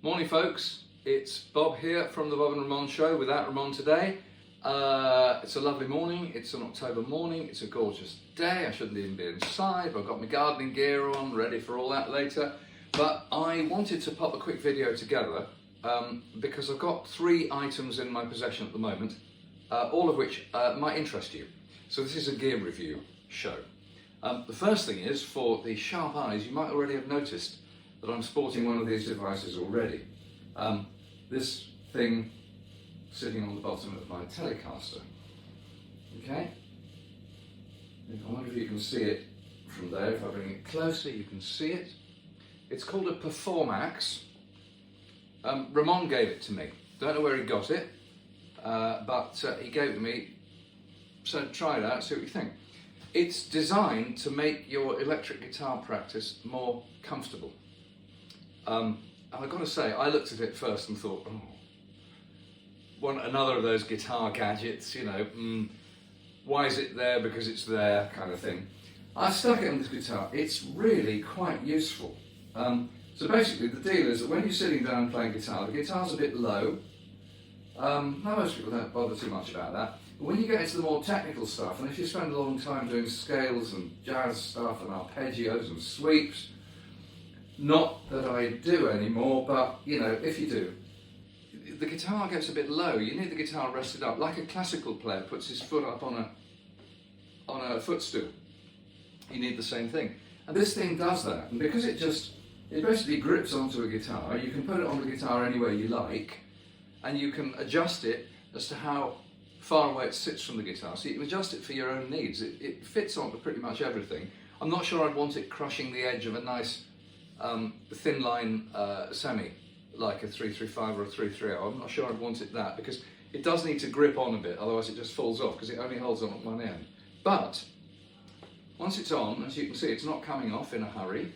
Morning folks, it's Bob here from the Bob and Ramon Show without Ramon today. It's a lovely morning, it's an October morning, it's a gorgeous day. I shouldn't even be inside, but I've got my gardening gear on, ready for all that later. But I wanted to pop a quick video together because I've got 3 items in my possession at the moment, all of which might interest you. So this is a gear review show. The first thing is, for the sharp eyes, you might already have noticed that I'm sporting one of these devices already. This thing sitting on the bottom of my Telecaster. Okay? I wonder if you can see it from there. If I bring it closer, you can see it. It's called a Performax. Ramon gave it to me. Don't know where he got it, but he gave it to me. So try it out, see what you think. It's designed to make your electric guitar practice more comfortable. And I've got to say, I looked at it first and thought, oh, want another of those guitar gadgets, you know, why is it there because it's there kind of thing. I stuck it on this guitar. It's really quite useful. So basically the deal is that when you're sitting down playing guitar, the guitar's a bit low. Now most people don't bother too much about that. But when you get into the more technical stuff, and if you spend a long time doing scales and jazz stuff and arpeggios and sweeps, not that I do anymore, but you know, if you do, the guitar gets a bit low. You need the guitar rested up, like a classical player puts his foot up on a footstool. You need the same thing. And this thing does that, and because it basically grips onto a guitar, you can put it on the guitar anywhere you like, and you can adjust it as to how far away it sits from the guitar, so you can adjust it for your own needs. It fits onto pretty much everything. I'm not sure I'd want it crushing the edge of a nice thin line semi, like a 335 or a 330. I'm not sure I'd want it that, because it does need to grip on a bit, otherwise it just falls off, because it only holds on at one end. But once it's on, as you can see, it's not coming off in a hurry,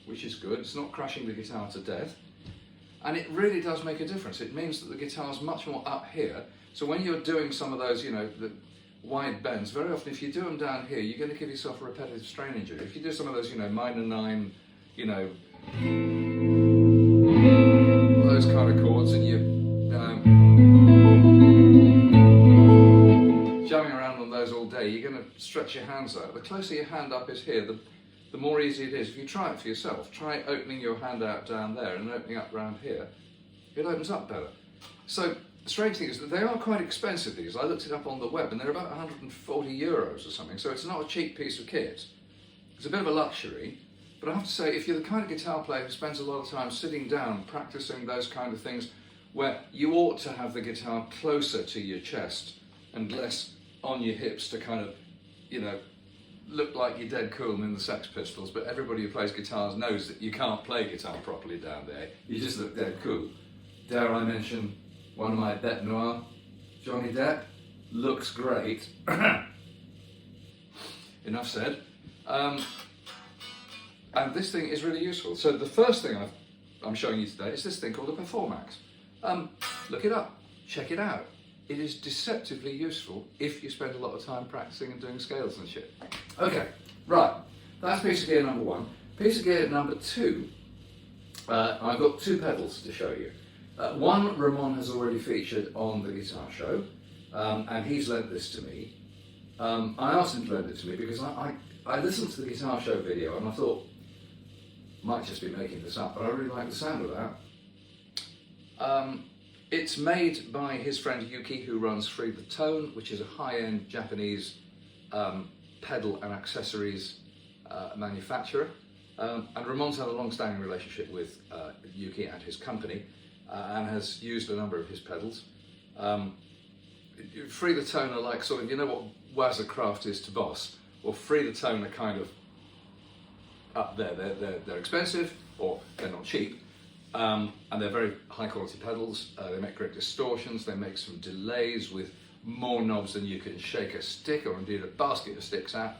which is good. It's not crushing the guitar to death, and it really does make a difference. It means that the guitar's much more up here, so when you're doing some of those, you know, the wide bends, very often if you do them down here, you're going to give yourself a repetitive strain injury. If you do some of those, you know, minor 9, you know, those kind of chords, and you're jamming around on those all day, you're going to stretch your hands out. The closer your hand up is here, the more easy it is. If you try it for yourself, try opening your hand out down there and opening up round here. It opens up better. So the strange thing is that they are quite expensive, these. I looked it up on the web and they're about 140 euros or something, so it's not a cheap piece of kit. It's a bit of a luxury, but I have to say, if you're the kind of guitar player who spends a lot of time sitting down practicing those kind of things, where you ought to have the guitar closer to your chest and less on your hips to kind of, you know, look like you're dead cool in the Sex Pistols, but everybody who plays guitars knows that you can't play guitar properly down there. You just look dead cool. Dare I mention one of my bête noire, Johnny Depp, looks great. Enough said. And this thing is really useful. So the first thing I'm showing you today is this thing called a Performax. Look it up, check it out. It is deceptively useful if you spend a lot of time practicing and doing scales and shit. Okay, right, that's piece of gear number 1. Piece of gear number 2, I've got 2 pedals to show you. One Ramon has already featured on the guitar show, and he's lent this to me. I asked him to lend it to me because I listened to the guitar show video and I thought, might just be making this up, but I really like the sound of that. It's made by his friend Yuki, who runs Free the Tone, which is a high-end Japanese pedal and accessories manufacturer. And Ramon's had a long-standing relationship with Yuki and his company, and has used a number of his pedals. Free the Tone are like sort of, you know what Wazza Craft is to Boss? Well, Free the Tone are kind of up there. They're expensive, or they're not cheap, and they're very high quality pedals. They make great distortions, they make some delays with more knobs than you can shake a stick or indeed a basket of sticks at,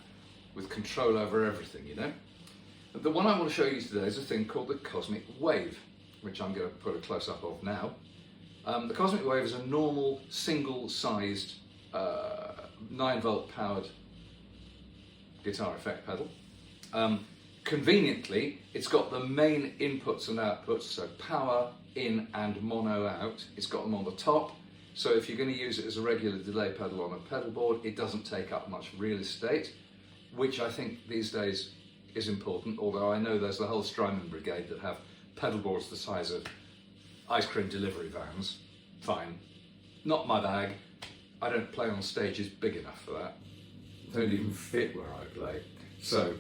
with control over everything, you know. The one I want to show you today is a thing called the Cosmic Wave, which I'm going to put a close-up of now. The Cosmic Wave is a normal, single-sized, 9-volt powered guitar effect pedal. conveniently, it's got the main inputs and outputs, so power in and mono out. It's got them on the top, so if you're going to use it as a regular delay pedal on a pedal board, it doesn't take up much real estate, which I think these days is important, although I know there's the whole Strymon brigade that have pedal boards the size of ice cream delivery vans. Fine. Not my bag. I don't play on stages big enough for that. They don't even fit where I play. So,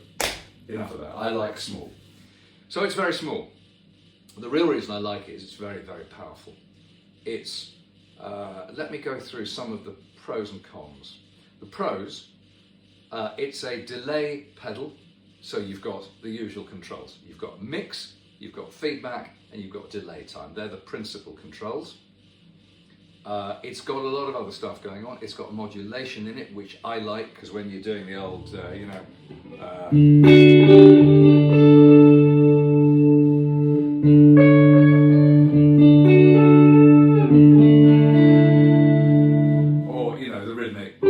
enough of that. I like small. So it's very small. The real reason I like it is it's very, very powerful. It's, let me go through some of the pros and cons. The pros, it's a delay pedal, so you've got the usual controls. You've got mix, you've got feedback, and you've got delay time. They're the principal controls. It's got a lot of other stuff going on. It's got modulation in it, which I like, because when you're doing the old, or, the rhythmic.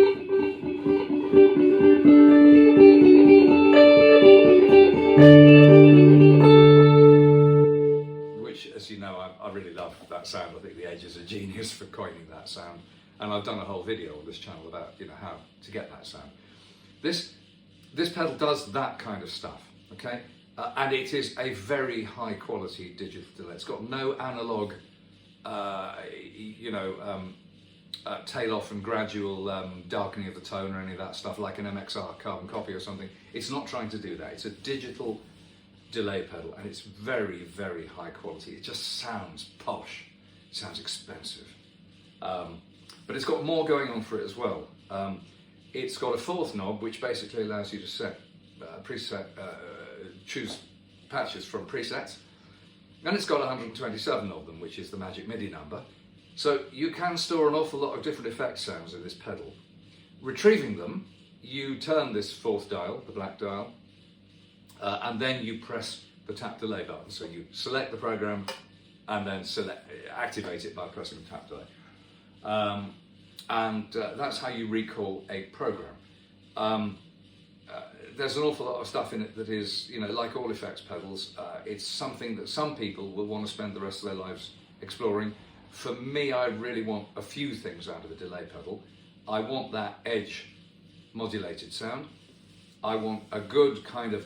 Which, as you know, I really love that sound. I think the Edge is a genius for coining that sound. And I've done a whole video on this channel about, how to get that sound. This pedal does that kind of stuff, okay? And it is a very high quality digital delay. It's got no analog, tail off and gradual darkening of the tone or any of that stuff like an MXR carbon copy or something. It's not trying to do that. It's a digital delay pedal, and it's very, very high quality. It just sounds posh. It sounds expensive. But it's got more going on for it as well. It's got a fourth knob, which basically allows you to set choose patches from presets. And it's got 127 of them, which is the magic MIDI number. So you can store an awful lot of different effect sounds in this pedal. Retrieving them, you turn this fourth dial, the black dial, and then you press the tap delay button. So you select the program and then activate it by pressing the tap delay. That's how you recall a program. There's an awful lot of stuff in it that is, like all effects pedals, it's something that some people will want to spend the rest of their lives exploring. For me, I really want a few things out of a delay pedal. I want that edge modulated sound. I want a good kind of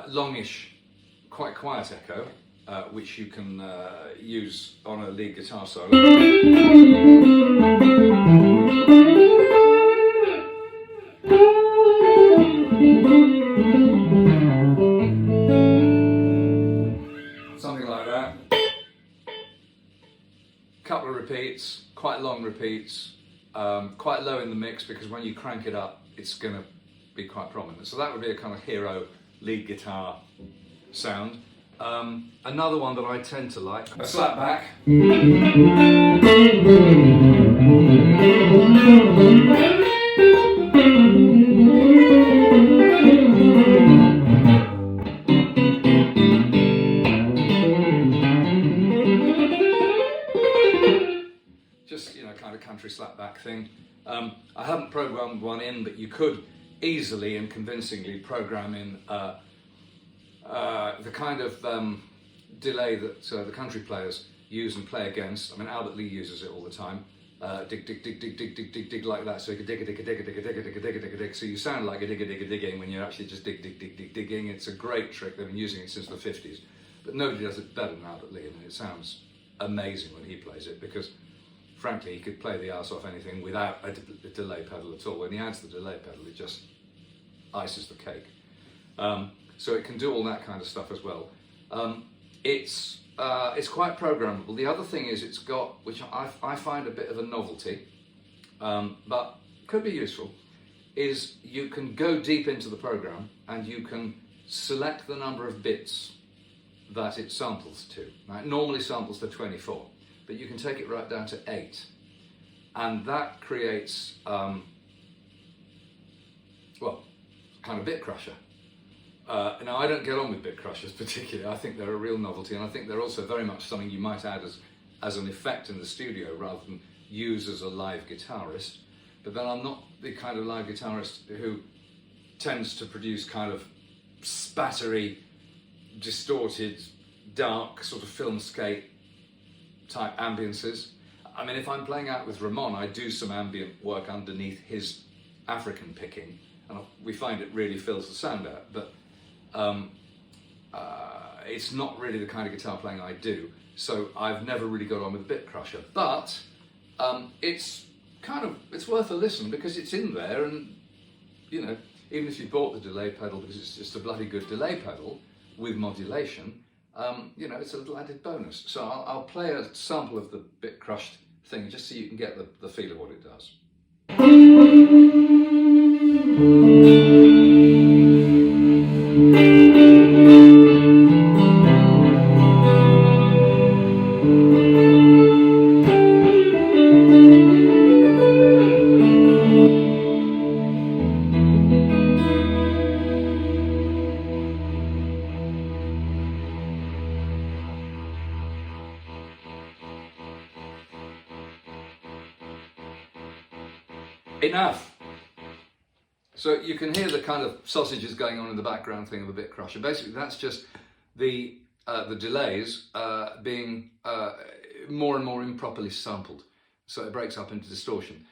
longish, quite quiet echo, which you can use on a lead guitar solo. Something like that. Couple of repeats, quite long repeats, quite low in the mix, because when you crank it up, it's going to be quite prominent. So that would be a kind of hero lead guitar sound. Another one that I tend to like, a slapback. Just, kind of country slapback thing. I haven't programmed one in, but you could easily and convincingly program in the kind of delay that the country players use and play against. I mean, Albert Lee uses it all the time. Dig, dig, dig, dig, dig, dig, dig, dig, like that. So you can dig a dig a dig a dig a dig a dig a dig a dig a dig. So you sound like a dig a dig a digging when you're actually just dig, dig, dig, dig, digging. It's a great trick. They've been using it since the 50s. But nobody does it better than Albert Lee. I mean, it sounds amazing when he plays it, because frankly, he could play the arse off anything without a delay pedal at all. When he adds the delay pedal, it just ices the cake. So it can do all that kind of stuff as well. It's quite programmable. The other thing is it's got, which I find a bit of a novelty, but could be useful, is you can go deep into the program and you can select the number of bits that it samples to. Now, it normally samples to 24, but you can take it right down to 8. And that creates, kind of bit crusher. Now, I don't get on with bit crushers particularly. I think they're a real novelty, and I think they're also very much something you might add as an effect in the studio rather than use as a live guitarist. But then I'm not the kind of live guitarist who tends to produce kind of spattery, distorted, dark sort of filmscape type ambiances. I mean, if I'm playing out with Ramon, I do some ambient work underneath his African picking, and we find it really fills the sound out, but it's not really the kind of guitar playing I do, so I've never really got on with Bit Crusher, but it's worth a listen because it's in there, and you know, even if you bought the delay pedal because it's just a bloody good delay pedal with modulation, you know, it's a little added bonus. So I'll play a sample of the Bit Crushed thing just so you can get the feel of what it does. Enough! So you can hear the kind of sausages going on in the background thing of a Bit Crusher. Basically that's just the delays being more and more improperly sampled, so it breaks up into distortion.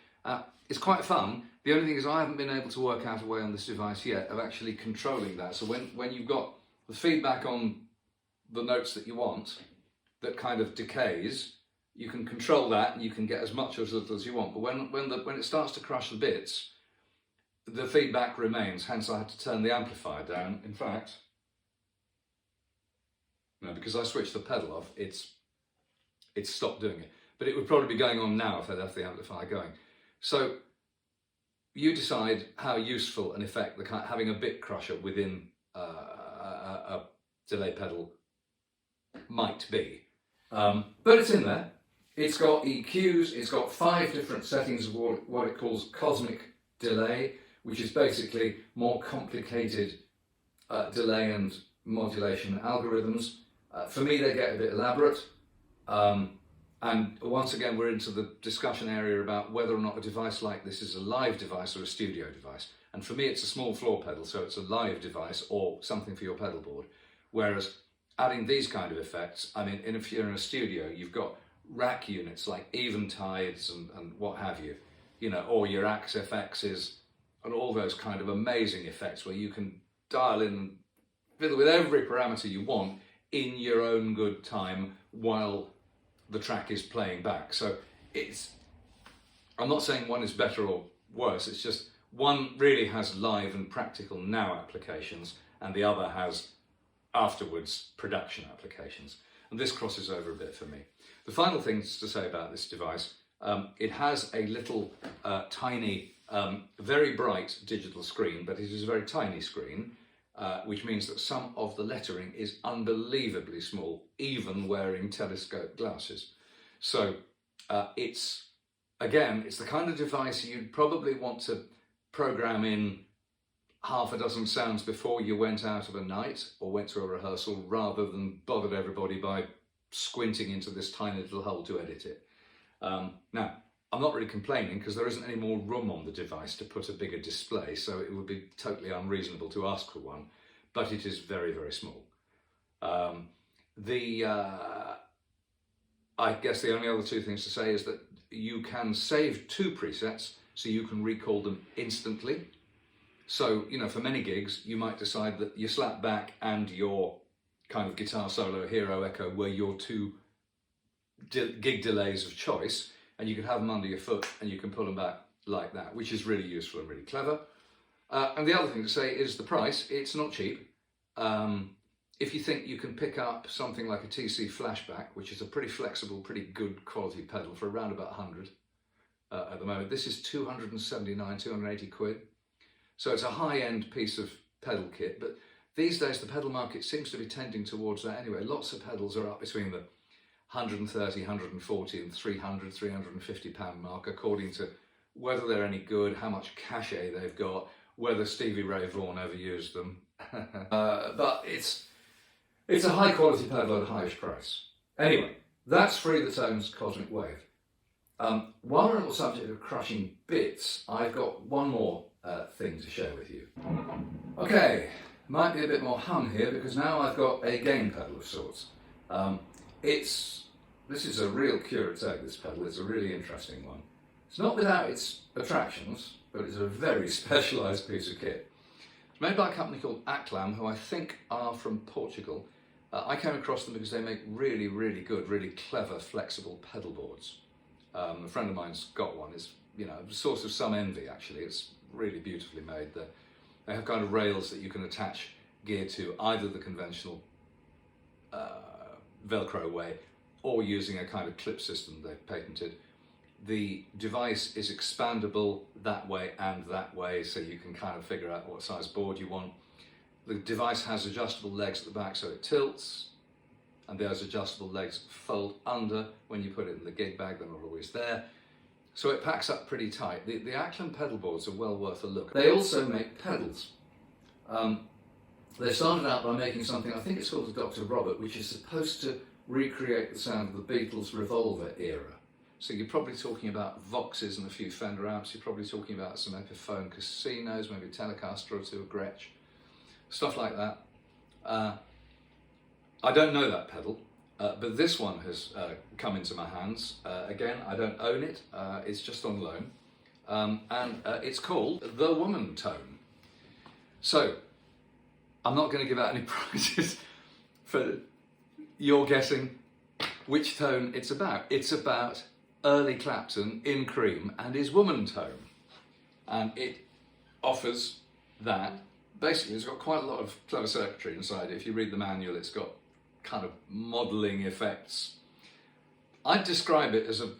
It's quite fun. The only thing is I haven't been able to work out a way on this device yet of actually controlling that. So when you've got the feedback on the notes that you want that kind of decays, you can control that and you can get as much or as little as you want. But when it starts to crush the bits, the feedback remains, hence I had to turn the amplifier down. In fact, no, because I switched the pedal off, it's stopped doing it. But it would probably be going on now if I left the amplifier going. So you decide how useful an effect having a Bit Crusher within a delay pedal might be. But it's in there. It's got EQs, it's got 5 different settings of what it calls cosmic delay, which is basically more complicated delay and modulation algorithms. For me, they get a bit elaborate. And once again, we're into the discussion area about whether or not a device like this is a live device or a studio device. And for me, it's a small floor pedal, so it's a live device or something for your pedal board. Whereas adding these kind of effects, I mean, if you're in a studio, you've got rack units like Eventides and what have you, you know, or your Axe FXs and all those kind of amazing effects where you can dial in and fiddle with every parameter you want in your own good time while the track is playing back. So I'm not saying one is better or worse, it's just one really has live and practical now applications and the other has afterwards production applications. And this crosses over a bit for me. The final things to say about this device, it has a little tiny, very bright digital screen, but it is a very tiny screen, which means that some of the lettering is unbelievably small, even wearing telescope glasses. So it's the kind of device you'd probably want to program in half a dozen sounds before you went out of a night or went to a rehearsal, rather than bothered everybody by squinting into this tiny little hole to edit it. Now, I'm not really complaining because there isn't any more room on the device to put a bigger display, so it would be totally unreasonable to ask for one, but it is very, very small. I guess the only other 2 things to say is that you can save 2 presets, so you can recall them instantly. So, you know, for many gigs, you might decide that your slap back and your kind of guitar solo, hero, echo were your 2 gig delays of choice, and you can have them under your foot and you can pull them back like that, which is really useful and really clever. And the other thing to say is the price. It's not cheap. If you think you can pick up something like a TC Flashback, which is a pretty flexible, pretty good quality pedal for around about 100 at the moment, this is 279, 280 quid. So it's a high-end piece of pedal kit, but these days the pedal market seems to be tending towards that anyway. Lots of pedals are up between the 130, 140 and 300, 350 pound mark, according to whether they're any good, how much cachet they've got, whether Stevie Ray Vaughan ever used them. But it's a high quality pedal at a highish price. Anyway, that's Free the Tones Cosmic Wave. While we're on the subject of crushing bits, I've got one more thing to share with you. Okay, Might be a bit more hum here because now I've got a gain pedal of sorts. This is a real curate's egg, this pedal. It's a really interesting one. It's not without its attractions, but it's a very specialised piece of kit. It's made by a company called Aclam, who I think are from Portugal. I came across them because they make really, really good, really clever, flexible pedal boards. A friend of mine's got one. It's, you know, a source of some envy, actually. It's really beautifully made. They have kind of rails that you can attach gear to, either the conventional Velcro way or using a kind of clip system they've patented. The device is expandable that way and that way, so you can kind of figure out what size board you want. The device has adjustable legs at the back so it tilts, and those adjustable legs fold under when you put it in the gig bag. They're not always there. So it packs up pretty tight. The Aclam pedal boards are well worth a look. They also make pedals. They started out by making something, I think it's called the Dr. Robert, which is supposed to recreate the sound of the Beatles' Revolver era. So you're probably talking about Voxes and a few Fender amps. You're probably talking about some Epiphone Casinos, maybe a Telecaster or two, a Gretsch, stuff like that. I don't know that pedal, but this one has come into my hands. Again, I don't own it. It's just on loan. And it's called the Woman Tone. So I'm not going to give out any prizes for your guessing which tone it's about. It's about early Clapton in cream and his woman tone. And it offers that. Basically, it's got quite a lot of clever circuitry inside it. If you read the manual, it's got kind of modelling effects. I'd describe it as a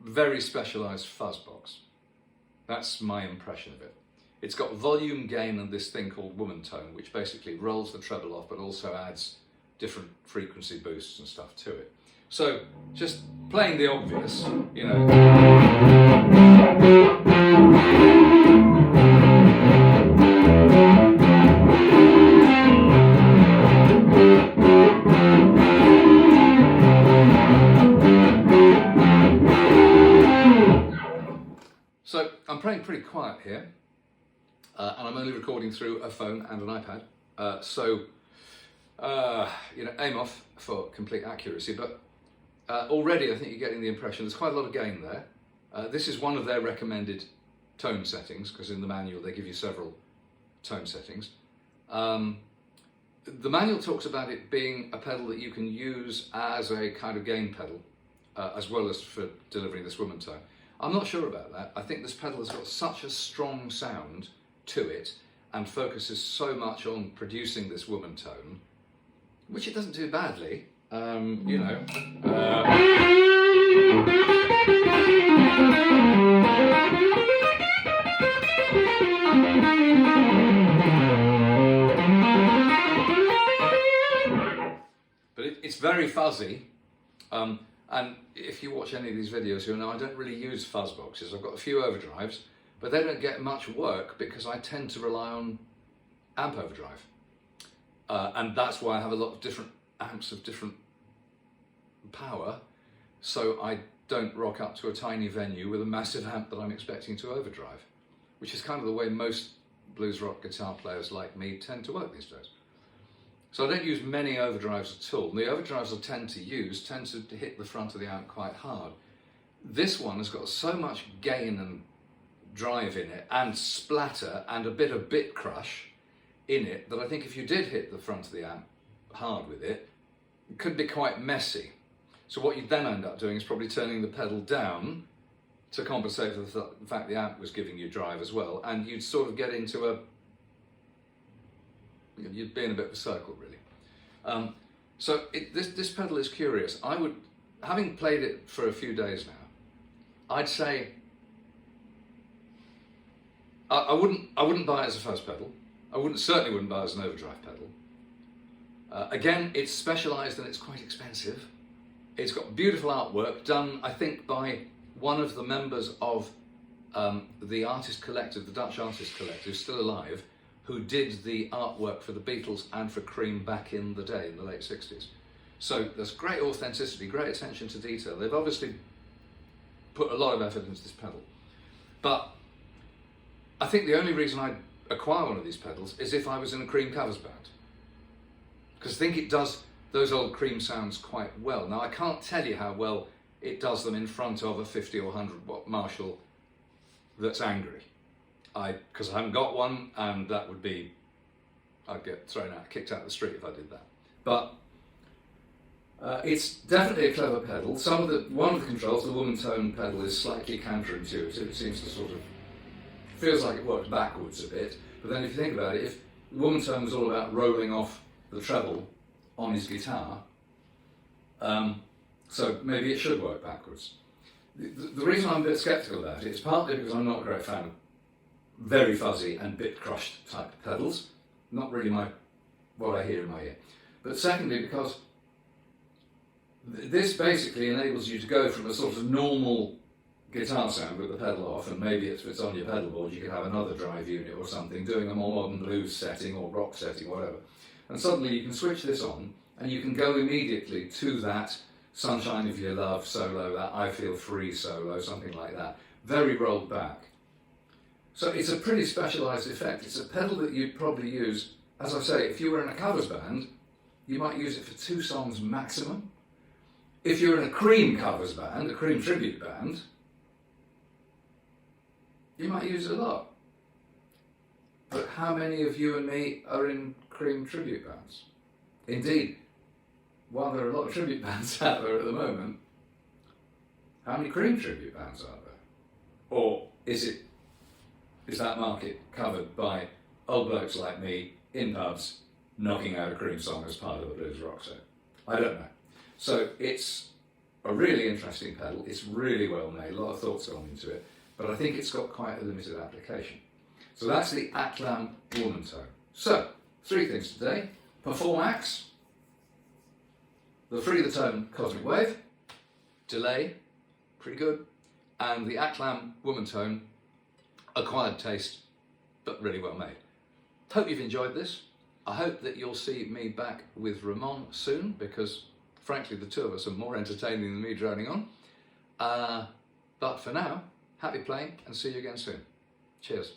very specialised fuzz box. That's my impression of it. It's got volume gain and this thing called woman tone, which basically rolls the treble off but also adds different frequency boosts and stuff to it. So, just playing the obvious, you know. So, I'm playing pretty quiet here, and I'm only recording through a phone and an iPad, you know, aim off for complete accuracy, but already I think you're getting the impression there's quite a lot of gain there. This is one of their recommended tone settings, because in the manual they give you several tone settings. The manual talks about it being a pedal that you can use as a kind of gain pedal, as well as for delivering this woman tone. I'm not sure about that. I think this pedal has got such a strong sound to it and focuses so much on producing this woman tone, which it doesn't do badly, you know. But it's very fuzzy, and if you watch any of these videos, you'll know I don't really use fuzz boxes. I've got a few overdrives, but they don't get much work because I tend to rely on amp overdrive. And that's why I have a lot of different amps of different power, so I don't rock up to a tiny venue with a massive amp that I'm expecting to overdrive, which is kind of the way most blues rock guitar players like me tend to work these days. So I don't use many overdrives at all. And the overdrives I tend to use tend to hit the front of the amp quite hard. This one has got so much gain and drive in it, and splatter, and a bit of bit crush in it, that I think if you did hit the front of the amp hard with it, it could be quite messy. So what you'd then end up doing is probably turning the pedal down to compensate for the fact the amp was giving you drive as well, and you'd sort of get into you'd be in a bit of a circle, really. So this pedal is curious. I would, having played it for a few days now, I'd say I wouldn't buy it as a fuzz pedal. I certainly wouldn't buy it as an overdrive pedal. Again, it's specialised and it's quite expensive. It's got beautiful artwork done, I think, by one of the members of the artist collective, the Dutch artist collective, who's still alive, who did the artwork for the Beatles and for Cream back in the day, in the late 60s. So there's great authenticity, great attention to detail. They've obviously put a lot of effort into this pedal. But I think the only reason acquire one of these pedals is if I was in a Cream covers band, because I think it does those old Cream sounds quite well. Now I can't tell you how well it does them in front of a 50 or 100 watt Marshall that's angry, because I haven't got one, and that would be, I'd get kicked out of the street if I did that. But it's definitely a clever pedal. One of the controls, the woman tone pedal, is slightly counterintuitive. It seems to sort of, feels like it works backwards a bit. But then if you think about it, if the woman tone was all about rolling off the treble on his guitar, so maybe it should work backwards. The reason I'm a bit sceptical about it is partly because I'm not a great fan of very fuzzy and bit crushed type pedals. Not really what I hear in my ear. But secondly, because this basically enables you to go from a sort of normal guitar sound with the pedal off, and maybe if it's on your pedal board you could have another drive unit or something doing a more modern blues setting or rock setting, whatever. And suddenly you can switch this on and you can go immediately to that Sunshine of Your Love solo, that I Feel Free solo, something like that, very rolled back. So it's a pretty specialised effect. It's a pedal that you'd probably use, as I say, if you were in a covers band, you might use it for 2 songs maximum. If you're in a Cream covers band, a Cream tribute band, you might use it a lot. But how many of you and me are in Cream tribute bands? Indeed, while there are a lot of tribute bands out there at the moment, how many Cream tribute bands are there? Or is that market covered by old blokes like me in pubs knocking out a Cream song as part of a blues rock set? I don't know. So it's a really interesting pedal. It's really well made. A lot of thought's gone into it, but I think it's got quite a limited application. So that's the Atlam Woman Tone. So 3 things today: Performaxe, the Free the Tone Cosmic Wave, delay, pretty good, and the Atlam Woman Tone, acquired taste, but really well made. Hope you've enjoyed this. I hope that you'll see me back with Ramon soon, because frankly the 2 of us are more entertaining than me droning on. But for now, happy playing and see you again soon. Cheers.